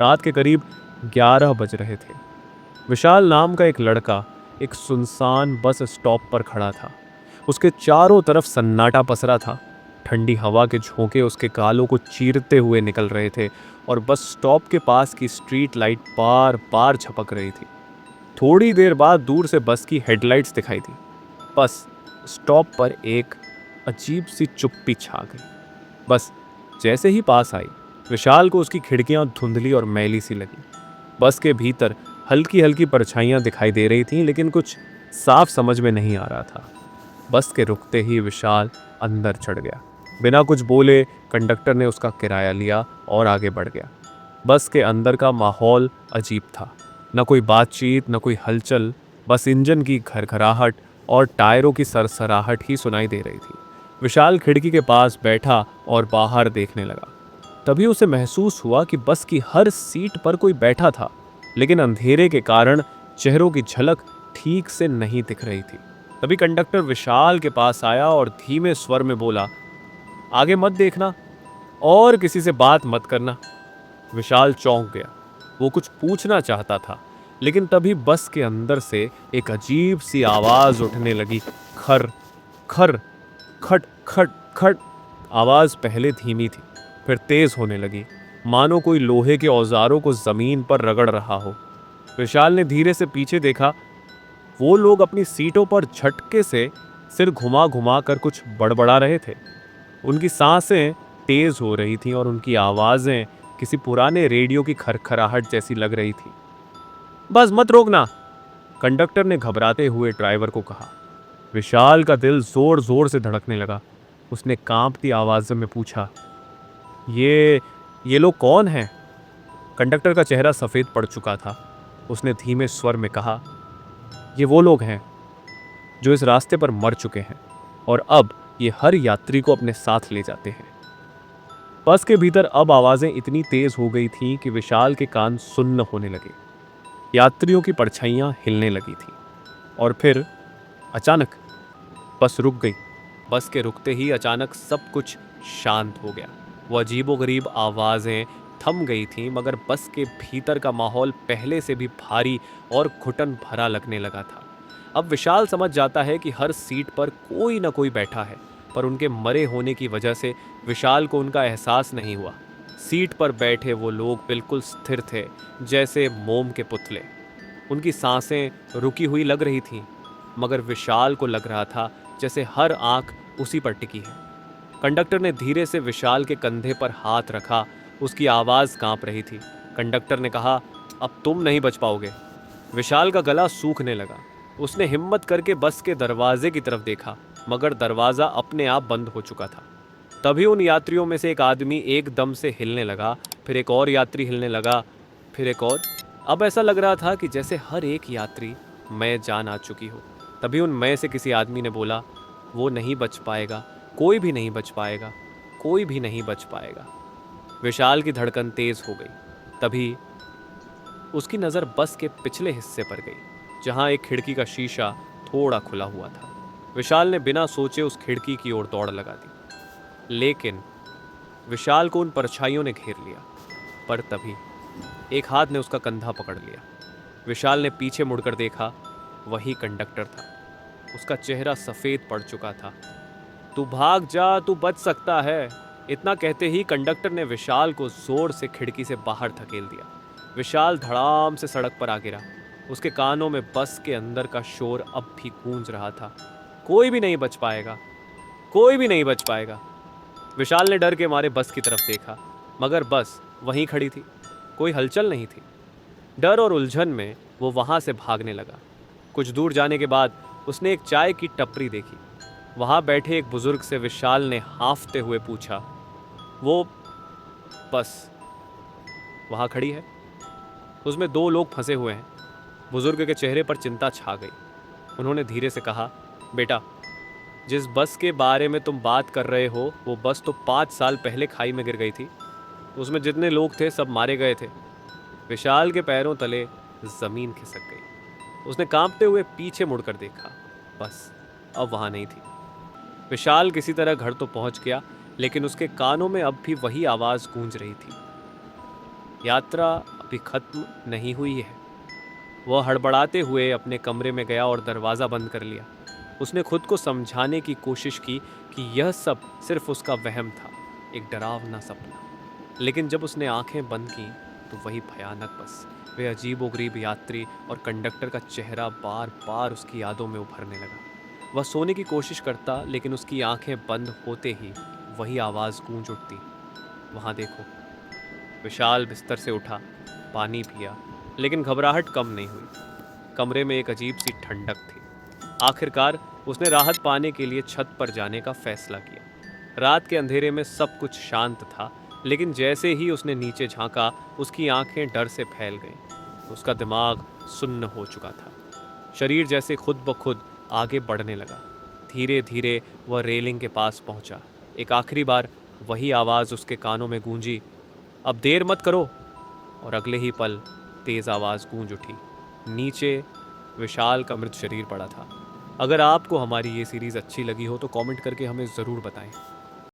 रात के करीब 11 बज रहे थे। विशाल नाम का एक लड़का एक सुनसान बस स्टॉप पर खड़ा था। उसके चारों तरफ सन्नाटा पसरा था। ठंडी हवा के झोंके उसके गालों को चीरते हुए निकल रहे थे और बस स्टॉप के पास की स्ट्रीट लाइट बार बार झपक रही थी। थोड़ी देर बाद दूर से बस की हेडलाइट्स दिखाई दी। बस स्टॉप पर एक अजीब सी चुप्पी छा गई। बस जैसे ही पास आई, विशाल को उसकी खिड़कियां धुंधली और मैली सी लगी। बस के भीतर हल्की हल्की परछाइयां दिखाई दे रही थीं, लेकिन कुछ साफ समझ में नहीं आ रहा था। बस के रुकते ही विशाल अंदर चढ़ गया। बिना कुछ बोले कंडक्टर ने उसका किराया लिया और आगे बढ़ गया। बस के अंदर का माहौल अजीब था। न कोई बातचीत, न कोई हलचल, बस इंजन की घरघराहट और टायरों की सरसराहट ही सुनाई दे रही थी। विशाल खिड़की के पास बैठा और बाहर देखने लगा। तभी उसे महसूस हुआ कि बस की हर सीट पर कोई बैठा था, लेकिन अंधेरे के कारण चेहरों की झलक ठीक से नहीं दिख रही थी। तभी कंडक्टर विशाल के पास आया और धीमे स्वर में बोला, आगे मत देखना और किसी से बात मत करना। विशाल चौंक गया। वो कुछ पूछना चाहता था, लेकिन तभी बस के अंदर से एक अजीब सी आवाज उठने लगी। खर खर खट खट खट। आवाज पहले धीमी थी, फिर तेज होने लगी, मानो कोई लोहे के औजारों को जमीन पर रगड़ रहा हो। विशाल ने धीरे से पीछे देखा। वो लोग अपनी सीटों पर झटके से सिर घुमा घुमा कर कुछ बड़बड़ा रहे थे। उनकी सांसें तेज हो रही थीं और उनकी आवाजें किसी पुराने रेडियो की खरखराहट जैसी लग रही थी। बस मत रोकना, कंडक्टर ने घबराते हुए ड्राइवर को कहा। विशाल का दिल जोर जोर से धड़कने लगा। उसने कांपती आवाज में पूछा, ये ये लोग कौन हैं? कंडक्टर का चेहरा सफेद पड़ चुका था। उसने धीमे स्वर में कहा, ये वो लोग हैं जो इस रास्ते पर मर चुके हैं और अब ये हर यात्री को अपने साथ ले जाते हैं। बस के भीतर अब आवाजें इतनी तेज हो गई थीं कि विशाल के कान सुन्न होने लगे। यात्रियों की परछाइयां हिलने लगी थीं और फिर अचानक बस रुक गई। बस के रुकते ही अचानक सब कुछ शांत हो गया। वो अजीबोगरीब आवाजें थम गई थीं, मगर बस के भीतर का माहौल पहले से भी भारी और घुटन भरा लगने लगा था। अब विशाल समझ जाता है कि हर सीट पर कोई ना कोई बैठा है, पर उनके मरे होने की वजह से विशाल को उनका एहसास नहीं हुआ। सीट पर बैठे वो लोग बिल्कुल स्थिर थे, जैसे मोम के पुतले। उनकी सांसें रुकी हुई लग रही थीं, मगर विशाल को लग रहा था जैसे हर आंख उसी पर टिकी है। कंडक्टर ने धीरे से विशाल के कंधे पर हाथ रखा। उसकी आवाज़ कांप रही थी। कंडक्टर ने कहा, अब तुम नहीं बच पाओगे। विशाल का गला सूखने लगा। उसने हिम्मत करके बस के दरवाजे की तरफ देखा, मगर दरवाज़ा अपने आप बंद हो चुका था। तभी उन यात्रियों में से एक आदमी एकदम से हिलने लगा, फिर एक और यात्री हिलने लगा, फिर एक और। अब ऐसा लग रहा था कि जैसे हर एक यात्री में जान आ चुकी हो। तभी उन में से किसी आदमी ने बोला, वो नहीं बच पाएगा, कोई भी नहीं बच पाएगा, कोई भी नहीं बच पाएगा। विशाल की धड़कन तेज हो गई। तभी उसकी नज़र बस के पिछले हिस्से पर गई, जहां एक खिड़की का शीशा थोड़ा खुला हुआ था। विशाल ने बिना सोचे उस खिड़की की ओर दौड़ लगा दी, लेकिन विशाल को उन परछाइयों ने घेर लिया। पर तभी एक हाथ ने उसका कंधा पकड़ लिया। विशाल ने पीछे मुड़कर देखा, वही कंडक्टर था। उसका चेहरा सफ़ेद पड़ चुका था। तू भाग जा, तू बच सकता है। इतना कहते ही कंडक्टर ने विशाल को जोर से खिड़की से बाहर धकेल दिया। विशाल धड़ाम से सड़क पर आ गिरा। उसके कानों में बस के अंदर का शोर अब भी गूंज रहा था, कोई भी नहीं बच पाएगा, कोई भी नहीं बच पाएगा। विशाल ने डर के मारे बस की तरफ देखा, मगर बस वहीं खड़ी थी, कोई हलचल नहीं थी। डर और उलझन में वो वहां से भागने लगा। कुछ दूर जाने के बाद उसने एक चाय की टपरी देखी। वहां बैठे एक बुजुर्ग से विशाल ने हांफते हुए पूछा, वो बस वहां खड़ी है, उसमें दो लोग फंसे हुए हैं। बुजुर्ग के चेहरे पर चिंता छा गई। उन्होंने धीरे से कहा, बेटा, जिस बस के बारे में तुम बात कर रहे हो, वो बस तो 5 साल पहले खाई में गिर गई थी। उसमें जितने लोग थे सब मारे गए थे। विशाल के पैरों तले जमीन खिसक गई। उसने कांपते हुए पीछे मुड़कर देखा, बस अब वहां नहीं थी। विशाल किसी तरह घर तो पहुंच गया, लेकिन उसके कानों में अब भी वही आवाज गूंज रही थी, यात्रा अभी खत्म नहीं हुई है। वह हड़बड़ाते हुए अपने कमरे में गया और दरवाज़ा बंद कर लिया। उसने खुद को समझाने की कोशिश की कि यह सब सिर्फ उसका वहम था, एक डरावना सपना। लेकिन जब उसने आंखें बंद की तो वही भयानक बस, वे अजीबोगरीब यात्री और कंडक्टर का चेहरा बार बार उसकी यादों में उभरने लगा। वह सोने की कोशिश करता, लेकिन उसकी आंखें बंद होते ही वही आवाज़ गूंज उठती, वहां देखो। विशाल बिस्तर से उठा, पानी पिया, लेकिन घबराहट कम नहीं हुई। कमरे में एक अजीब सी ठंडक थी। आखिरकार उसने राहत पाने के लिए छत पर जाने का फैसला किया। रात के अंधेरे में सब कुछ शांत था, लेकिन जैसे ही उसने नीचे झांका, उसकी आंखें डर से फैल गईं। उसका दिमाग सुन्न हो चुका था। शरीर जैसे खुद ब खुद आगे बढ़ने लगा। धीरे धीरे वह रेलिंग के पास पहुंचा। एक आखिरी बार वही आवाज़ उसके कानों में गूंजी, अब देर मत करो। और अगले ही पल तेज आवाज़ गूंज उठी। नीचे विशाल का मृत शरीर पड़ा था। अगर आपको हमारी ये सीरीज़ अच्छी लगी हो तो कमेंट करके हमें ज़रूर बताएं।